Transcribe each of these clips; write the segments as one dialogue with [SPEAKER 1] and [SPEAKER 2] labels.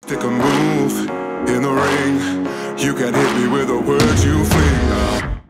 [SPEAKER 1] Pick a move in the ring. You can hit me with the words you fling.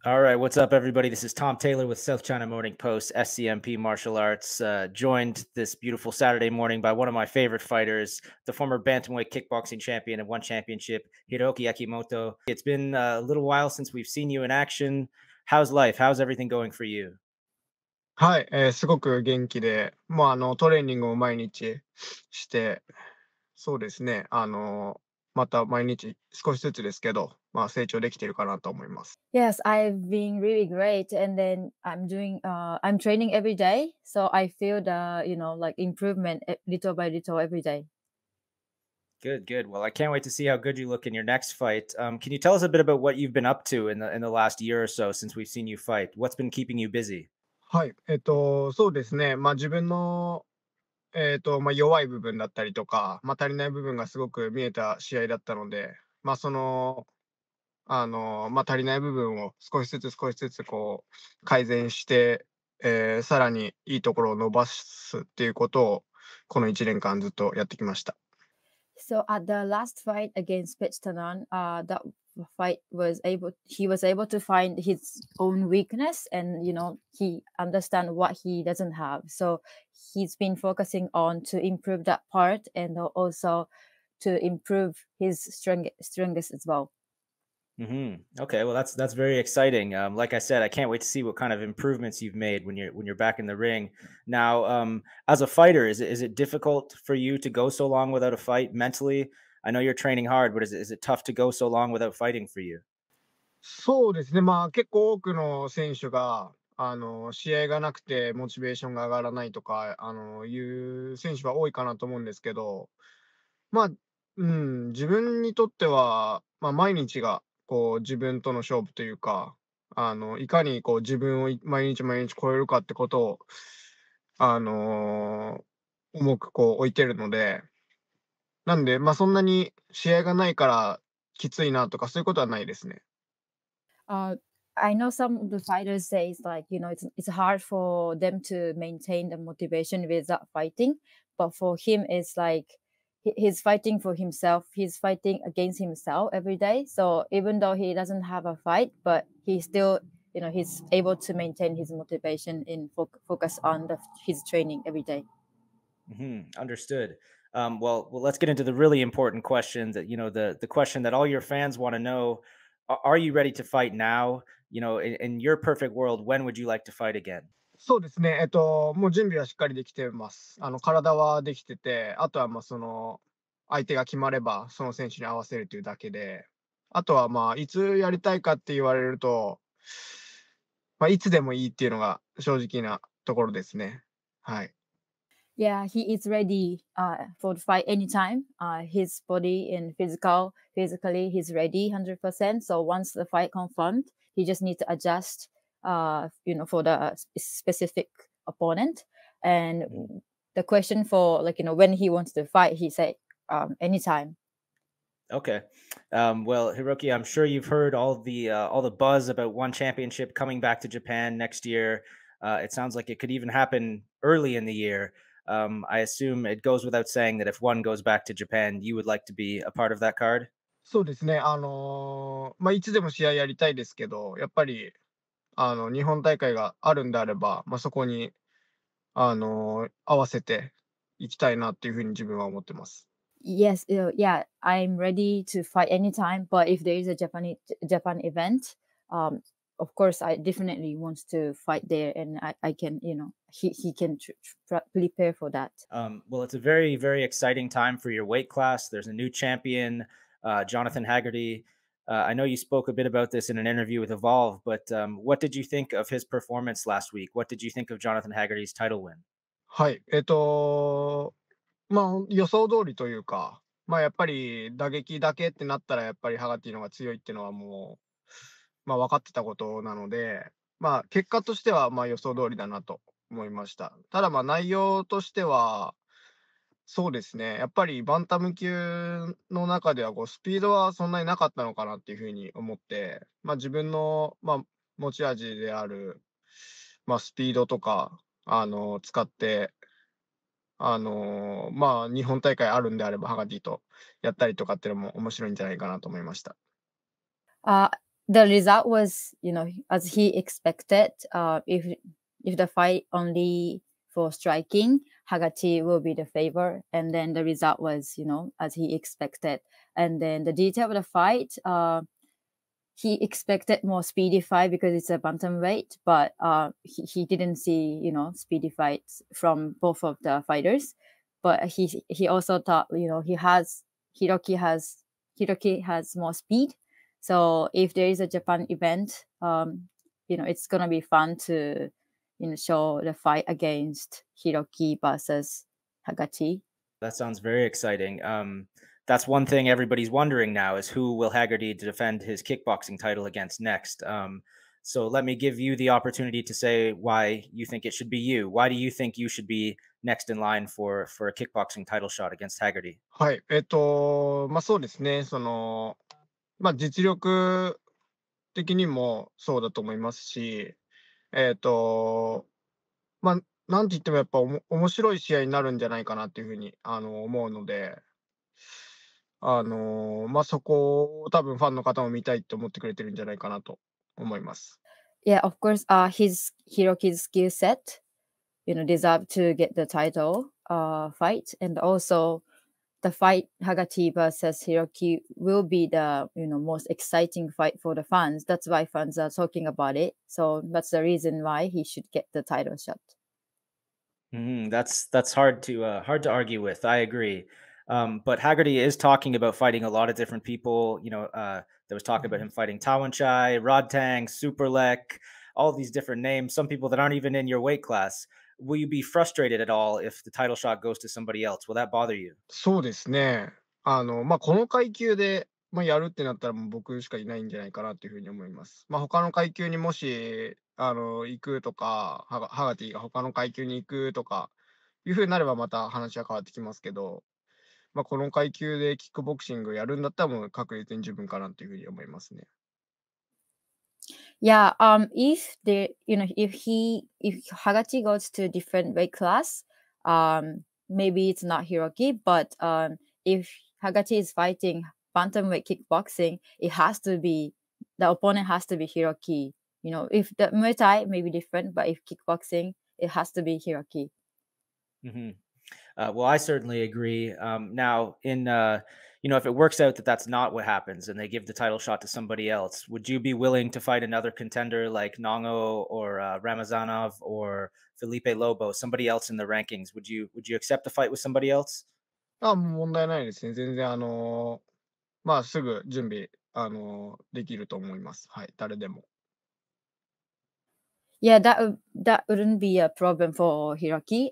[SPEAKER 2] All right, what's up, everybody? This is Tom Taylor with South China Morning Post, SCMP Martial Arts. Joined this beautiful Saturday morning by one of my favorite fighters, the former bantamweight kickboxing champion of one championship, Hiroki Akimoto. It's been a little while since we've seen you in action. How's life? How's everything going for you?
[SPEAKER 3] はい、すごく元気で、トレーニングを毎日して、そうですね、また毎日少しずつですけど、成長できてるかなと思います。
[SPEAKER 4] Yes, I've been really great, and then I'm training every day, so I feel the like improvement little by little every day.
[SPEAKER 2] Good, good. Well, I can't wait to see how good you look in your next fight. Can you tell us a bit about what you've been up to in the last year or so since we've seen you fight? What's been keeping you busy?
[SPEAKER 3] はい、そうですね、自分の、弱い部分だったりとか、足りない部分がすごく見えた試合だったので、足りない部分を少しずつ少しずつこう改善して、さらにいいところを伸ばすっていうことを、この1年間ずっとやってきました。
[SPEAKER 4] So at the last fight against Pitstanan, that fight he was able to find his own weakness, and he understand what he doesn't have. So he's been focusing on to improve that part, and also to improve his strengths as well.
[SPEAKER 2] Okay, well that's very exciting. Like I said, I can't wait to see what kind of improvements you've made when you're back in the ring. Now, as a fighter, is it difficult for you to go so long without a fight mentally? I know you're training hard, but is it tough to go so long without fighting for you?
[SPEAKER 3] そうですね、結構多くの選手が、試合がなくてモチベーションが上がらないとか、いう選手は多いかなと思うんですけど、まあ、自分にとっては、毎日がこう自分との勝負というか、いかにこう自分を毎日毎日超えるかってことを、あの、重くこう置いてるので、なんで、そんなに試合がないからきついなとかそういうことはないですね。
[SPEAKER 4] Uh, I know some of the fighters say it's like it's hard for them to maintain the motivation without fighting, but for him it's like he's fighting for himself. He's fighting against himself every day. So even though he doesn't have a fight, but he still he's able to maintain his motivation in focus on his training every day.
[SPEAKER 2] Understood. Well, let's get into the really important question that the question that all your fans want to know. Are you ready to fight now? In your perfect world, when would you like to fight again?
[SPEAKER 3] そうですね。もう準備はしっかりできてます。体はできてて、あとは相手が決まれば、その選手に合わせるというだけで、あとはいつやりたいかって言われると、いつでもいいっていうのが正直なところですね。はい。
[SPEAKER 4] Yeah, he is ready for the fight anytime. His body and physically, he's ready 100%. So once the fight confirmed, he just needs to adjust, for the specific opponent. And the question for when he wants to fight, he said anytime.
[SPEAKER 2] Okay. Well, Hiroki, I'm sure you've heard all the buzz about one championship coming back to Japan next year. It sounds like it could even happen early in the year. I assume it goes without saying that if one goes back to Japan, you would like to be a part of that card.
[SPEAKER 3] そうですね。いつでも試合やりたいですけど、やっぱり、日本大会があるんであれば、そこに、合わせていきたいなっていうふうに自分は思ってます。
[SPEAKER 4] Yes, yeah, I'm ready to fight anytime. But if there is a Japan event, of course, I definitely wants to fight there, and I can, he can prepare for that.
[SPEAKER 2] Well, it's a very, very exciting time for your weight class. There's a new champion, Jonathan Haggerty. I know you spoke a bit about this in an interview with Evolve, but what did you think of his performance last week? What did you think of Jonathan Haggerty's title win?
[SPEAKER 3] はい。予想通りというか、やっぱり打撃だけってなったら、やっぱりハガティの方が強いっていうのはもう、分かってたことなので、結果としては、予想通りだなと思いました。ただ、内容としては、そうですね、やっぱりバンタム級の中では、スピードはそんなになかったのかなっていうふうに思って、自分の、持ち味である、スピードとか、使ってまあ、日本大会あるんであれば、ハガティとやったりとかっていうのも面白いんじゃないかなと思いました。
[SPEAKER 4] Uh, the result was, as he expected. If the fight only for striking, Hagati will be the favor, and then the result was, as he expected. And then the detail of the fight, he expected more speedy fight because it's a bantamweight, but he didn't see, speedy fights from both of the fighters. But he also thought, Hiroki has more speed. So if there is a Japan event, it's gonna be fun to, show the fight against Hiroki versus Hagati.
[SPEAKER 2] That sounds very exciting. That's one thing everybody's wondering now is who will Haggerty defend his kickboxing title against next. So let me give you the opportunity to say why you think it should be you. Why do you think you should be next in line for a kickboxing title shot against Haggerty?
[SPEAKER 3] はい。まあそうですね。まあ実力的にもそうだと思いますし、まあ、なんて言ってもやっぱ面白い試合になるんじゃないかなっていうふうに、思うので、まあそこを多分ファンの方も見たいって思ってくれてるんじゃないかなと思います。
[SPEAKER 4] Yeah, of course, Hiroki's skill set, deserve to get the title fight, and also the fight Hagati versus Hiroki will be the most exciting fight for the fans. That's why fans are talking about it. So that's the reason why he should get the title shot.
[SPEAKER 2] That's hard to argue with. I agree. But Haggerty is talking about fighting a lot of different people. There was talk about him fighting Tawanchai, Rodtang, Superlek, all these different names. Some people that aren't even in your weight class. Will you be frustrated at all if the title shot goes to somebody else? Will that bother you?
[SPEAKER 3] そうですね。まあこの階級で、まあ、やるってなったらもう僕しかいないんじゃないかなっていうふうに思います。まあ他の階級にもし、行くとか、ハガティが他の階級に行くとか、いうふうになればまた話は変わってきますけど、まあこの階級でキックボクシングやるんだったらもう確実に十分かなっていうふうに思いますね。
[SPEAKER 4] Yeah, if Hagati goes to a different weight class, maybe it's not Hiroki, but if Hagati is fighting bantamweight kickboxing, the opponent has to be Hiroki. If the Muay Thai may be different, but if kickboxing, it has to be Hiroki.
[SPEAKER 2] Mm-hmm. Well, I certainly agree. Now, if it works out that that's not what happens and they give the title shot to somebody else, would you be willing to fight another contender like Nongo or Ramazanov or Felipe Lobo, somebody else in the rankings? Would you accept a fight with somebody else?
[SPEAKER 3] もう問題ないですね。全然まあすぐ準備できると思います。はい、誰でも。
[SPEAKER 4] Yeah, that wouldn't be a problem for Hiroki.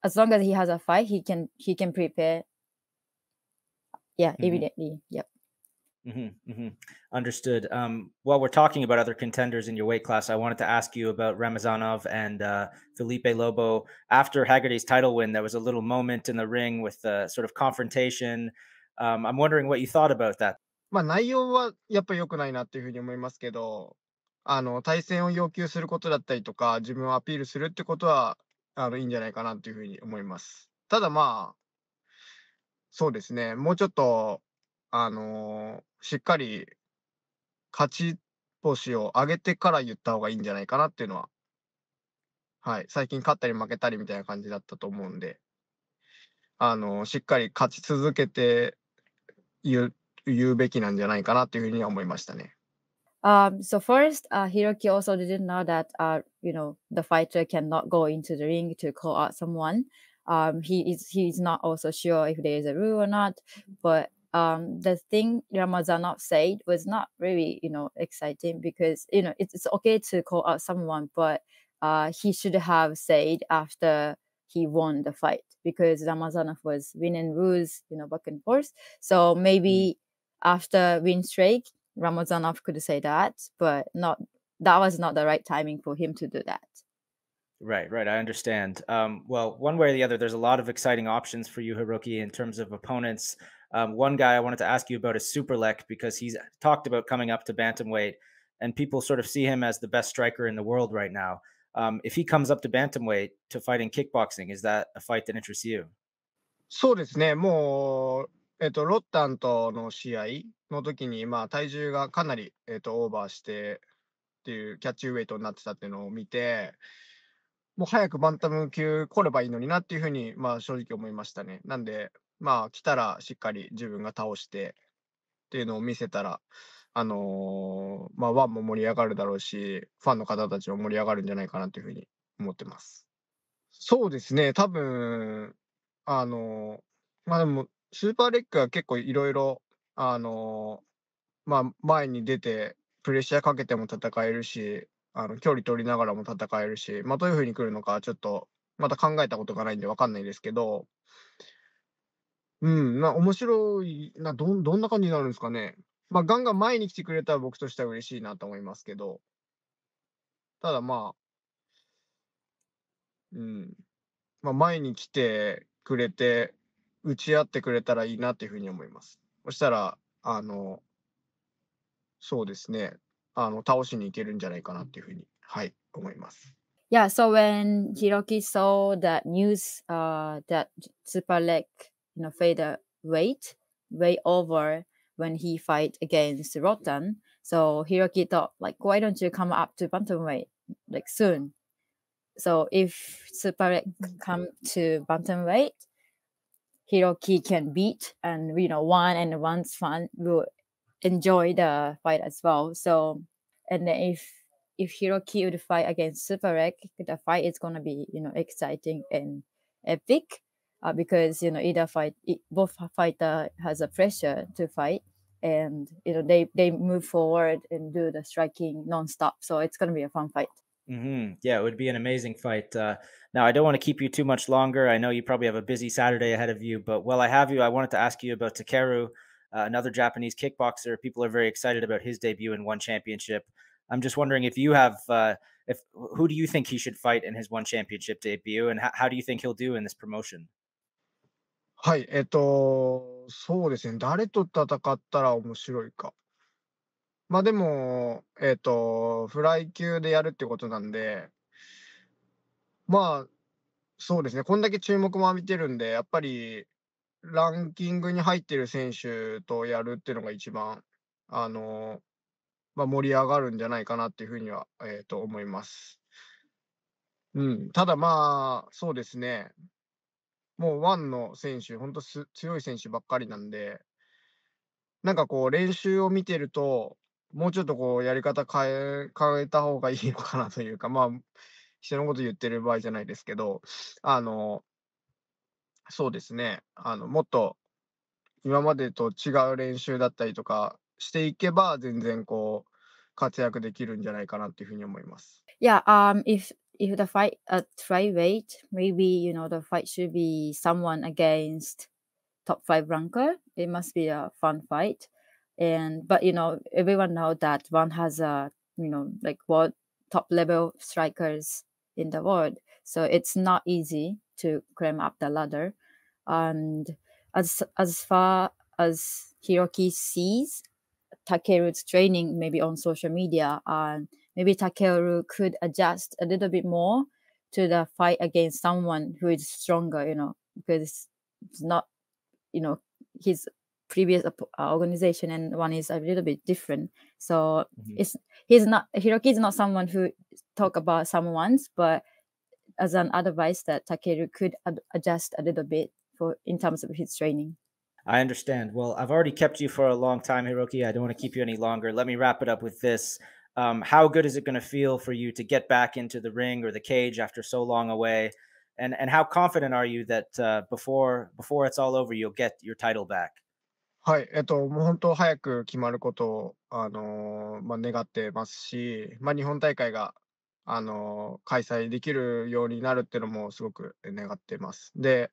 [SPEAKER 4] As long as he has a fight, he can prepare. Yeah, immediately. Yep.
[SPEAKER 2] Understood. While we're talking about other contenders in your weight class, I wanted to ask you about Ramazanov and Felipe Lobo. After Haggerty's title win, there was a little moment in the ring with sort of confrontation. I'm wondering what you thought about that.
[SPEAKER 3] まあ内容はやっぱり良くないなっていうふうに思いますけど、対戦を要求することだったりとか、自分をアピールするってことは、いいんじゃないかなっていうふうに思います。ただまあ、そうですね、もうちょっと、しっかり勝ち星を上げてから言った方がいいんじゃないかなっていうのは、はい、最近勝ったり負けたりみたいな感じだったと思うんで、しっかり勝ち続けて言うべきなんじゃないかなっていうふうには思いましたね。
[SPEAKER 4] So first, Hiroki also didn't know that the fighter cannot go into the ring to call out someone. He's not also sure if there is a rule or not. But the thing Ramazanov said was not really exciting because it's okay to call out someone, but he should have said after he won the fight because Ramazanov was winning rules back and forth. So maybe after win streak, Ramazanov could say that, but that was not the right timing for him to do that.
[SPEAKER 2] Right. I understand. Well, one way or the other, there's a lot of exciting options for you, Hiroki, in terms of opponents. One guy I wanted to ask you about is Superlek because he's talked about coming up to bantamweight, and people sort of see him as the best striker in the world right now. If he comes up to bantamweight to fight in kickboxing, is that a fight that interests you?
[SPEAKER 3] そうですね、もう、ロッタンとの試合の時に、まあ、体重がかなり、オーバーしてっていうキャッチウェイトになってたっていうのを見て、もう早くバンタム級来ればいいのになっていうふうに、まあ、正直思いましたね。なんで、まあ、来たらしっかり自分が倒してっていうのを見せたら、まあ、ワンも盛り上がるだろうし、ファンの方たちも盛り上がるんじゃないかなというふうに思ってます。そうですね、多分、まあでも、スーパーレッグは結構いろいろ、まあ、前に出て、プレッシャーかけても戦えるし、距離取りながらも戦えるし、まあ、どういう風に来るのかちょっと、まだ考えたことがないんでわかんないですけど、うん、面白いどんな感じになるんですかね。まあ、ガンガン前に来てくれたら僕としては嬉しいなと思いますけど、ただ、まあ、うん、まあ、前に来てくれて、打ち合ってくれたらいいなっていう風に思います。そしたら、そうですね、倒しに行けるんじゃないかなっていう風に、はい、思います。
[SPEAKER 4] Yeah, so when Hiroki saw that news, that Superlek, fade weight way over when he fight against Rotan, so Hiroki thought like, why don't you come up to bantamweight like soon? So if Superlek come to bantamweight, Hiroki can beat, and one's fan will enjoy the fight as well. So, and then if Hiroki would fight against Superlek, the fight is gonna be exciting and epic, because both fighter has a pressure to fight, and they move forward and do the striking nonstop. So it's gonna be a fun fight.
[SPEAKER 2] Yeah, it would be an amazing fight. Now, I don't want to keep you too much longer. I know you probably have a busy Saturday ahead of you, but while I have you, I wanted to ask you about Takeru, another Japanese kickboxer. People are very excited about his debut in one championship. I'm just wondering if you have, if who do you think he should fight in his one championship debut, and how do you think he'll do in this promotion?
[SPEAKER 3] はい、そうですね、誰と戦ったら面白いか。まあ、でも、フライ級でやるってことなんで、まあ、そうですね、こんだけ注目も浴びてるんで、やっぱりランキングに入ってる選手とやるっていうのが一番、まあ、盛り上がるんじゃないかなっていうふうには、思います。うん、ただまあ、そうですね、もうワンの選手、ほんと強い選手ばっかりなんで、なんかこう練習を見てると、もうちょっとこうやり方変えた方がいいのかなというか、まあ、人のこと言ってる場合じゃないですけど、あの、そうですね、もっと今までと違う練習だったりとかしていけば、全然こう活躍できるんじゃないかなっていうふうに思います。
[SPEAKER 4] Yeah, if the fight at flyweight, maybe the fight should be someone against top 5 ranker. It must be a fun fight. But everyone know that one has like world top level strikers in the world. So it's not easy to climb up the ladder. And as far as Hiroki sees Takeru's training maybe on social media, and maybe Takeru could adjust a little bit more to the fight against someone who is stronger, because it's not, his previous organization, and one is a little bit different. So Hiroki is not someone who talk about someone's, but as an advice that Takeru could adjust a little bit in terms of his training.
[SPEAKER 2] I understand. Well, I've already kept you for a long time, Hiroki. I don't want to keep you any longer. Let me wrap it up with this. How good is it going to feel for you to get back into the ring or the cage after so long away? And how confident are you that before it's all over, you'll get your title back?
[SPEAKER 3] はい、もう本当早く決まることを、まあ、願ってますし、まあ、日本大会が、開催できるようになるっていうのもすごく願ってます。で、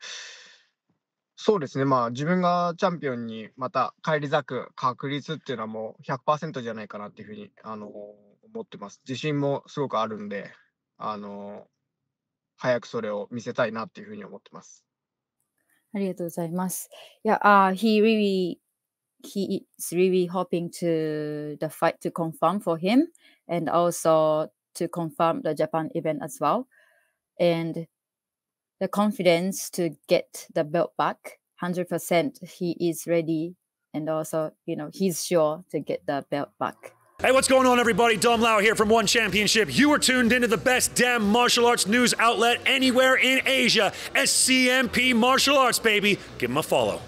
[SPEAKER 3] そうですね、まあ、自分がチャンピオンにまた返り咲く確率っていうのはもう 100% じゃないかなっていうふうに、思ってます。自信もすごくあるんで、早くそれを見せたいなっていうふうに思ってます。
[SPEAKER 4] ありがとうございます。Yeah, he is really hoping to the fight to confirm for him, and also to confirm the Japan event as well. And the confidence to get the belt back, 100% he is ready. And also, he's sure to get the belt back.
[SPEAKER 5] Hey, what's going on, everybody? Dom Lau here from One Championship. You are tuned into the best damn martial arts news outlet anywhere in Asia. SCMP Martial Arts, baby. Give them a follow.